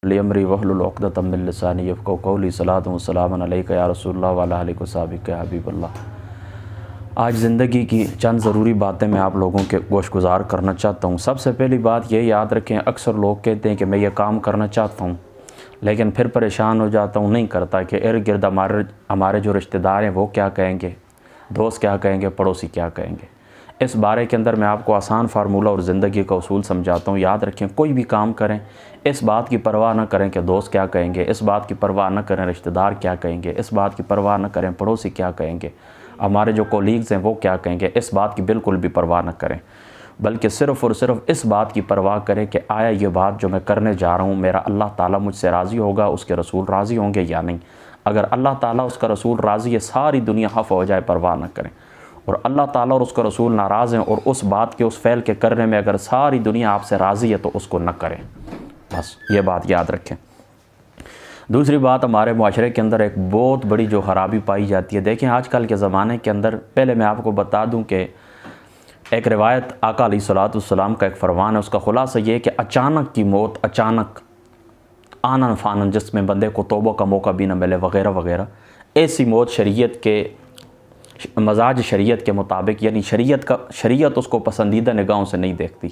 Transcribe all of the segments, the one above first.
لیمری وحلل عقدۃ من لسانی یفقهوا قولی صلاۃ و سلام علیک یا رسول اللہ وعلی آلہ وصحبہ یا حبیب اللہ۔ آج زندگی کی چند ضروری باتیں میں آپ لوگوں کے گوش گزار کرنا چاہتا ہوں۔ سب سے پہلی بات یہ یاد رکھیں، اکثر لوگ کہتے ہیں کہ میں یہ کام کرنا چاہتا ہوں لیکن پھر پریشان ہو جاتا ہوں، نہیں کرتا، کہ ارد گرد ہمارے جو رشتہ دار ہیں وہ کیا کہیں گے، دوست کیا کہیں گے، پڑوسی کیا کہیں گے۔ اس بارے کے اندر میں آپ کو آسان فارمولہ اور زندگی کا اصول سمجھاتا ہوں۔ یاد رکھیں، کوئی بھی کام کریں اس بات کی پرواہ نہ کریں کہ دوست کیا کہیں گے، اس بات کی پرواہ نہ کریں رشتہ دار کیا کہیں گے، اس بات کی پرواہ نہ کریں پڑوسی کیا کہیں گے، ہمارے جو کولیگز ہیں وہ کیا کہیں گے، اس بات کی بالکل بھی پرواہ نہ کریں، بلکہ صرف اور صرف اس بات کی پرواہ کریں کہ آیا یہ بات جو میں کرنے جا رہا ہوں میرا اللہ تعالیٰ مجھ سے راضی ہوگا، اس کے رسول راضی ہوں گے یا نہیں۔ اگر اللہ تعالیٰ اس کا رسول راضی ہے، ساری دنیا خفا ہو جائے، پرواہ نہ کریں۔ اور اللہ تعالیٰ اور اس کا رسول ناراض ہیں اور اس بات کے، اس فعل کے کرنے میں اگر ساری دنیا آپ سے راضی ہے تو اس کو نہ کریں، بس یہ بات یاد رکھیں۔ دوسری بات، ہمارے معاشرے کے اندر ایک بہت بڑی جو خرابی پائی جاتی ہے، دیکھیں آج کل کے زمانے کے اندر، پہلے میں آپ کو بتا دوں کہ ایک روایت آقا علیہ الصلوۃ والسلام کا ایک فرمان ہے، اس کا خلاصہ یہ ہے کہ اچانک کی موت، اچانک آنن فانن، جس میں بندے کو توبہ کا موقع بھی نہ ملے وغیرہ وغیرہ، ایسی موت شریعت کے مزاج شریعت کے مطابق، یعنی شریعت اس کو پسندیدہ نگاہوں سے نہیں دیکھتی۔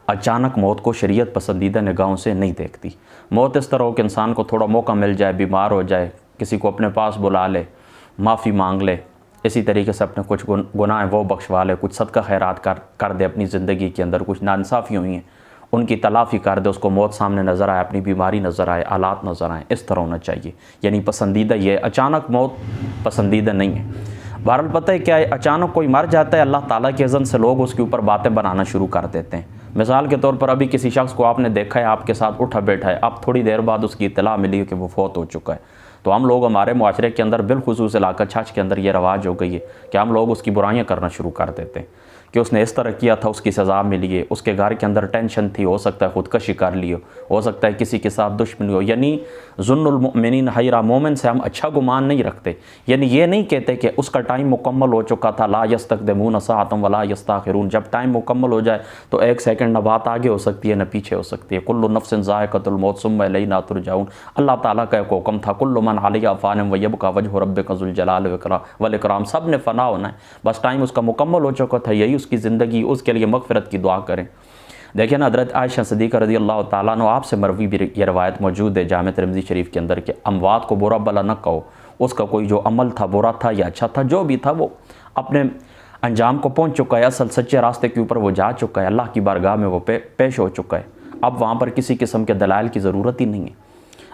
اچانک موت کو شریعت پسندیدہ نگاہوں سے نہیں دیکھتی۔ موت اس طرح ہو کہ انسان کو تھوڑا موقع مل جائے، بیمار ہو جائے، کسی کو اپنے پاس بلا لے، معافی مانگ لے، اسی طریقے سے اپنے کچھ گناہ وہ بخشوا لے، کچھ صدقہ خیرات کر دے، اپنی زندگی کے اندر کچھ ناانصافی ہوئی ہیں ان کی تلافی کر دے، اس کو موت سامنے نظر آئے، اپنی بیماری نظر آئے، حالات نظر آئیں، اس طرح ہونا چاہیے۔ یعنی پسندیدہ یہ اچانک موت پسندیدہ نہیں ہے۔ بہرحال پتہ ہے کیا ہے، اچانک کوئی مر جاتا ہے، اللہ تعالیٰ کے اذن سے لوگ اس کے اوپر باتیں بنانا شروع کر دیتے ہیں۔ مثال کے طور پر ابھی کسی شخص کو آپ نے دیکھا ہے، آپ کے ساتھ اٹھا بیٹھا ہے، اب تھوڑی دیر بعد اس کی اطلاع ملی ہے کہ وہ فوت ہو چکا ہے، تو ہم لوگ، ہمارے معاشرے کے اندر بالخصوص علاقہ چھچ کے اندر یہ رواج ہو گئی ہے کہ ہم لوگ اس کی برائیاں کرنا شروع کر دیتے ہیں کہ اس نے اس طرح کیا تھا، اس کی سزا ملی ہے، اس کے گھر کے اندر ٹینشن تھی، ہو سکتا ہے خودکشی کر لی ہو سکتا ہے کسی کے ساتھ دشمنی ہو۔ یعنی ظن المؤمنین خیرا، مومن سے ہم اچھا گمان نہیں رکھتے، یعنی یہ نہیں کہتے کہ اس کا ٹائم مکمل ہو چکا تھا، لا یستقدمون ساعۃ ولا یستاخرون، جب ٹائم مکمل ہو جائے تو ایک سیکنڈ نہ بات آگے ہو سکتی ہے نہ پیچھے ہو سکتی ہے۔ کل نفس ذائقۃ الموت ثم الینا ترجعون، اللہ تعالیٰ کا ایک حکم تھا، کل من علیہا فان ویبقی وجہ ربک ذو الجلال والاکرام، سب نے فنا ہونا ہے، بس ٹائم اس کا مکمل ہو چکا تھا، یہی اس کی زندگی، اس کے لیے مغفرت کی دعا کریں۔ دیکھیں نا، حضرت عائشہ صدیقہ رضی اللہ تعالیٰ عنہ آپ سے مروی بھی یہ روایت موجود ہے جامع ترمذی شریف کے اندر کہ اموات کو برا بلا نہ کہو، اس کا کوئی جو عمل تھا برا تھا یا اچھا تھا، جو بھی تھا وہ اپنے انجام کو پہنچ چکا ہے، اصل سچے راستے کے اوپر وہ جا چکا ہے، اللہ کی بارگاہ میں وہ پیش ہو چکا ہے، اب وہاں پر کسی قسم کے دلائل کی ضرورت ہی نہیں ہے۔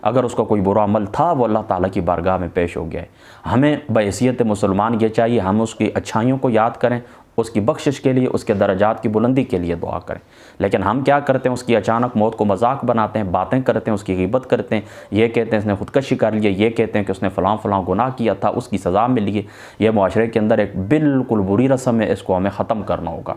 اگر اس کا کوئی برا عمل تھا وہ اللہ تعالیٰ کی بارگاہ میں پیش ہو گیا ہے۔ ہمیں بحیثیت مسلمان یہ چاہیے، ہم اس کی اچھائیوں کو یاد کریں، اس کی بخشش کے لیے، اس کے درجات کی بلندی کے لیے دعا کریں، لیکن ہم کیا کرتے ہیں، اس کی اچانک موت کو مذاق بناتے ہیں، باتیں کرتے ہیں، اس کی غیبت کرتے ہیں، یہ کہتے ہیں اس نے خودکشی کر لی ہے، یہ کہتے ہیں کہ اس نے فلاں فلاں گناہ کیا تھا، اس کی سزا ملی ہے۔ یہ معاشرے کے اندر ایک بالکل بری رسم ہے، اس کو ہمیں ختم کرنا ہوگا۔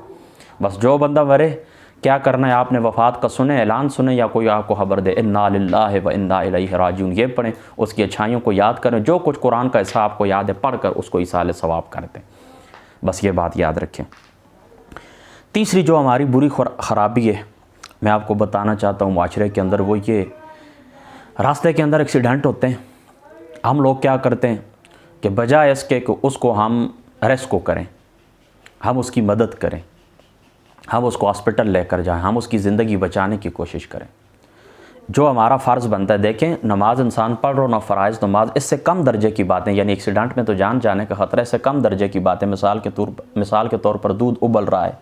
بس جو بندہ مرے، کیا کرنا ہے، آپ نے وفات کا سنیں، اعلان سنیں یا کوئی آپ کو خبر دے، انا للہ و انا الیہ راجعون، یہ پڑھیں، اس کی اچھائیوں کو یاد کریں، جو کچھ قرآن کا حصہ آپ کو یاد ہے پڑھ کر اس کو ایصال ثواب کر دیں، بس یہ بات یاد رکھیں۔ تیسری جو ہماری بری خرابی ہے، میں آپ کو بتانا چاہتا ہوں معاشرے کے اندر، وہ یہ، راستے کے اندر ایکسیڈنٹ ہوتے ہیں، ہم لوگ کیا کرتے ہیں کہ بجائے اس کے کہ اس کو ہم ریسکیو کریں، ہم اس کی مدد کریں، ہم اس کو ہاسپٹل لے کر جائیں، ہم اس کی زندگی بچانے کی کوشش کریں، جو ہمارا فرض بنتا ہے۔ دیکھیں، نماز انسان پڑھ رہا ہو، نہ فرائض نماز، اس سے کم درجے کی باتیں، یعنی ایکسیڈنٹ میں تو جان جانے کا خطرہ ہے، اس سے کم درجے کی باتیں، مثال کے طور پر دودھ ابل رہا ہے،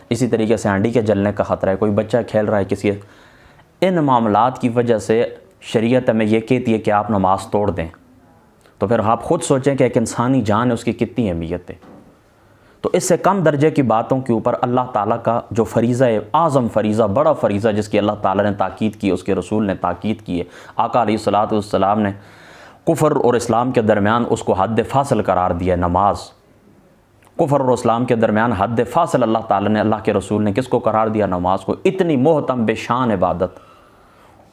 اسی طریقے سے ہانڈی کے جلنے کا خطرہ ہے، کوئی بچہ کھیل رہا ہے کسی، ان معاملات کی وجہ سے شریعت ہمیں یہ کہتی ہے کہ آپ نماز توڑ دیں، تو پھر آپ خود سوچیں کہ ایک انسانی جان ہے، اس کی کتنی اہمیت ہے۔ تو اس سے کم درجے کی باتوں کے اوپر اللہ تعالیٰ کا جو فریضہ ہے، اعظم فریضہ، بڑا فریضہ، جس کی اللہ تعالیٰ نے تاکید کی، اس کے رسول نے تاکید کی ہے، آقا علیہ الصلوۃ والسلام نے کفر اور اسلام کے درمیان اس کو حد فاصل قرار دیا ہے، نماز۔ کفر اور اسلام کے درمیان حد فاصل اللہ تعالیٰ نے، اللہ کے رسول نے کس کو قرار دیا؟ نماز کو۔ اتنی محترم بے شان عبادت،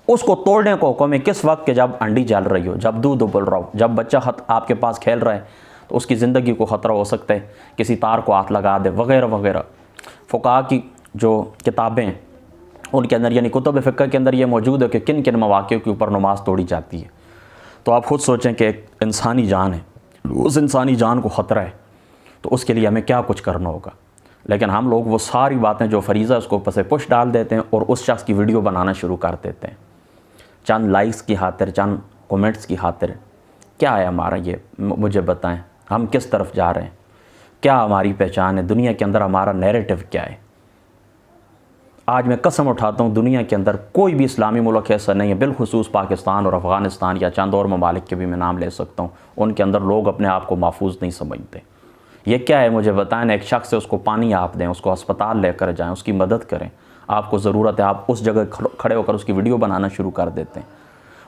اس کو توڑنے کو حکم ہے کس وقت؟ کہ جب انڈی جل رہی ہو، جب دودھ ابل رہا ہو، جب بچہ آپ کے پاس کھیل رہا ہے تو اس کی زندگی کو خطرہ ہو سکتا ہے، کسی تار کو ہاتھ لگا دے وغیرہ وغیرہ۔ فقہاء کی جو کتابیں ان کے اندر یعنی کتب فقہ کے اندر یہ موجود ہے کہ کن کن مواقع کے اوپر نماز توڑی جاتی ہے۔ تو آپ خود سوچیں کہ ایک انسانی جان ہے، اس انسانی جان کو خطرہ ہے، تو اس کے لیے ہمیں کیا کچھ کرنا ہوگا۔ لیکن ہم لوگ وہ ساری باتیں جو فریضہ ہے اس کو پس پش ڈال دیتے ہیں اور اس شخص کی ویڈیو بنانا شروع کر دیتے ہیں، چند لائکس کی خاطر، چند کومنٹس کی خاطر۔ کیا ہے ہمارا یہ؟ مجھے بتائیں، ہم کس طرف جا رہے ہیں؟ کیا ہماری پہچان ہے دنیا کے اندر؟ ہمارا نیریٹو کیا ہے؟ آج میں قسم اٹھاتا ہوں دنیا کے اندر کوئی بھی اسلامی ملک ایسا نہیں ہے، بالخصوص پاکستان اور افغانستان یا چند اور ممالک کے بھی میں نام لے سکتا ہوں، ان کے اندر لوگ اپنے آپ کو محفوظ نہیں سمجھتے۔ یہ کیا ہے مجھے بتائیں؟ ایک شخص ہے، اس کو پانی آپ دیں، اس کو ہسپتال لے کر جائیں، اس کی مدد کریں، آپ کو ضرورت ہے، آپ اس جگہ کھڑے ہو کر اس کی ویڈیو بنانا شروع کر دیتے ہیں۔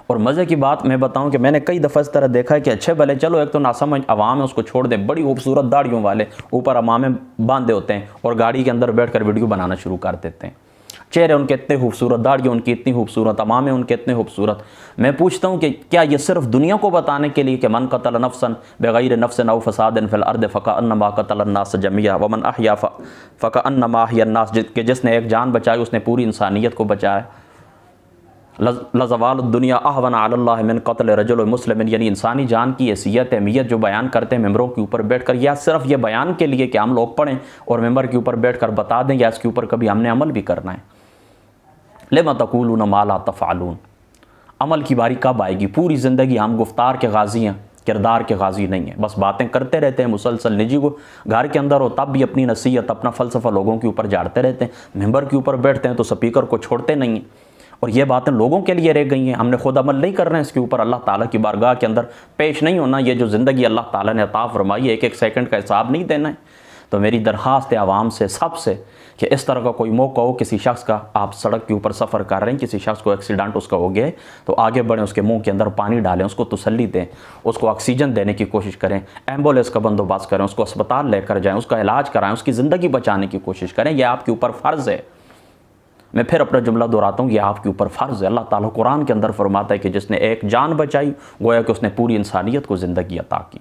اور مزے کی بات میں بتاؤں کہ میں نے کئی دفعہ اس طرح دیکھا ہے کہ اچھے بھلے چلو ایک تو ناسمجھ عوام ہے اس کو چھوڑ دیں، بڑی خوبصورت داڑھیوں والے اوپر امامے باندھے ہوتے ہیں اور گاڑی کے اندر بیٹھ کر ویڈیو بنانا شروع کر دیتے ہیں، چہرے ان کے اتنے خوبصورت، داڑھیاں ان کی اتنی خوبصورت، امامے ان کے اتنے خوبصورت۔ میں پوچھتا ہوں کہ کیا یہ صرف دنیا کو بتانے کے لیے کہ من قتل نفسا بغیر نفس او فساد فی الارض فکأنما قتل الناس جميعا ومن احیا فکأنما احیا الناس، کہ جس نے ایک جان بچائی اس نے پوری انسانیت کو بچایا۔ لزوال الدنیا اہون علی اللہ من قتل رجل مسلم، یعنی انسانی جان کی حیثیت اہمیت جو بیان کرتے ہیں ممبروں کے اوپر بیٹھ کر، یا صرف یہ بیان کے لیے کہ ہم لوگ پڑھیں اور ممبر کے اوپر بیٹھ کر بتا دیں، یا اس کے اوپر کبھی ہم نے عمل بھی کرنا ہے؟ لما تقولون ما لا تفعلون، عمل کی باری کب آئے گی؟ پوری زندگی ہم گفتار کے غازی ہیں، کردار کے غازی نہیں ہیں، بس باتیں کرتے رہتے ہیں مسلسل، نجی کو گھر کے اندر ہو تب بھی اپنی نصیحت، اپنا فلسفہ لوگوں کے اوپر جھاڑتے رہتے ہیں، ممبر کے اوپر بیٹھتے ہیں تو سپیکر کو چھوڑتے نہیں ہیں، اور یہ باتیں لوگوں کے لیے رہ گئی ہیں، ہم نے خود عمل نہیں کر رہے ہیں اس کے اوپر، اللہ تعالیٰ کی بارگاہ کے اندر پیش نہیں ہونا، یہ جو زندگی اللہ تعالیٰ نے عطا فرمائی ہے ایک ایک سیکنڈ کا حساب نہیں دینا ہے۔ تو میری درخواست ہے عوام سے، سب سے، کہ اس طرح کا کوئی موقع ہو کسی شخص کا، آپ سڑک کے اوپر سفر کر رہے ہیں، کسی شخص کو ایکسیڈنٹ اس کا ہو گیا ہے تو آگے بڑھیں، اس کے منہ کے اندر پانی ڈالیں، اس کو تسلی دیں، اس کو آکسیجن دینے کی کوشش کریں، ایمبولینس کا بندوبست کریں، اس کو اسپتال لے کر جائیں، اس کا علاج کرائیں، اس کی زندگی بچانے کی کوشش کریں، یہ آپ کے اوپر فرض ہے۔ میں پھر اپنا جملہ دہراتا ہوں، یہ آپ کے اوپر فرض ہے۔ اللہ تعالیٰ قرآن کے اندر فرماتا ہے کہ جس نے ایک جان بچائی گویا کہ اس نے پوری انسانیت کو زندگی عطا کی۔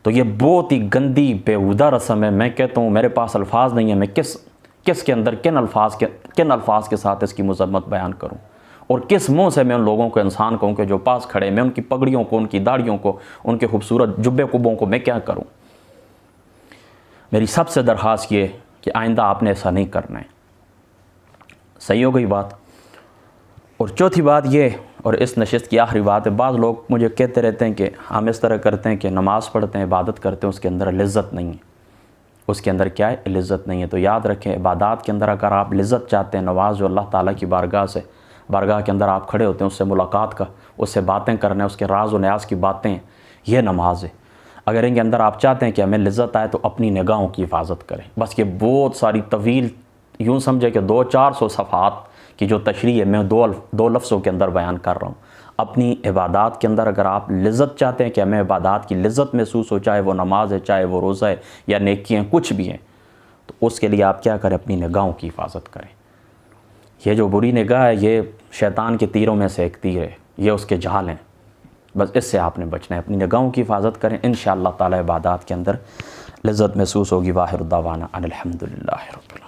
تو یہ بہت ہی گندی بیہودہ رسم ہے، میں کہتا ہوں میرے پاس الفاظ نہیں ہیں، میں کس کے اندر کن الفاظ کے ساتھ اس کی مذمت بیان کروں، اور کس منہ سے میں ان لوگوں کو انسان کہوں کہ جو پاس کھڑے، میں ان کی پگڑیوں کو، ان کی داڑھیوں کو، ان کے خوبصورت جبے کبوں کو میں کیا کروں؟ میری سب سے درخواست یہ کہ آئندہ آپ نے ایسا نہیں کرنا ہے۔ صحیح ہو گئی بات؟ اور چوتھی بات یہ، اور اس نشست کی آخری بات ہے، بعض لوگ مجھے کہتے رہتے ہیں کہ ہم اس طرح کرتے ہیں کہ نماز پڑھتے ہیں، عبادت کرتے ہیں، اس کے اندر لذت نہیں ہے۔ اس کے اندر کیا ہے؟ لذت نہیں ہے۔ تو یاد رکھیں، عبادات کے اندر اگر آپ لذت چاہتے ہیں، نواز جو اللہ تعالیٰ کی بارگاہ کے اندر آپ کھڑے ہوتے ہیں، اس سے ملاقات کا، اس سے باتیں کرنا، اس کے راز و نیاز کی باتیں، یہ نماز ہے۔ اگر ان کے اندر آپ چاہتے ہیں کہ ہمیں لذت آئے تو اپنی نگاہوں کی حفاظت کریں۔ بس یہ بہت ساری طویل، یوں سمجھے کہ 200-400 صفحات کی جو تشریح ہے میں دو لفظوں کے اندر بیان کر رہا ہوں۔ اپنی عبادات کے اندر اگر آپ لذت چاہتے ہیں کہ ہمیں عبادات کی لذت محسوس ہو، چاہے وہ نماز ہے، چاہے وہ روزہ ہے، یا نیکیاں کچھ بھی ہیں، تو اس کے لیے آپ کیا کریں؟ اپنی نگاہوں کی حفاظت کریں۔ یہ جو بری نگاہ ہے یہ شیطان کے تیروں میں سے ایک تیر ہے، یہ اس کے جال ہیں، بس اس سے آپ نے بچنا ہے۔ اپنی نگاہوں کی حفاظت کریں، انشاءاللہ تعالی عبادات کے اندر لذت محسوس ہوگی۔ واخر دعوانا ان الحمدللہ رب العالمین۔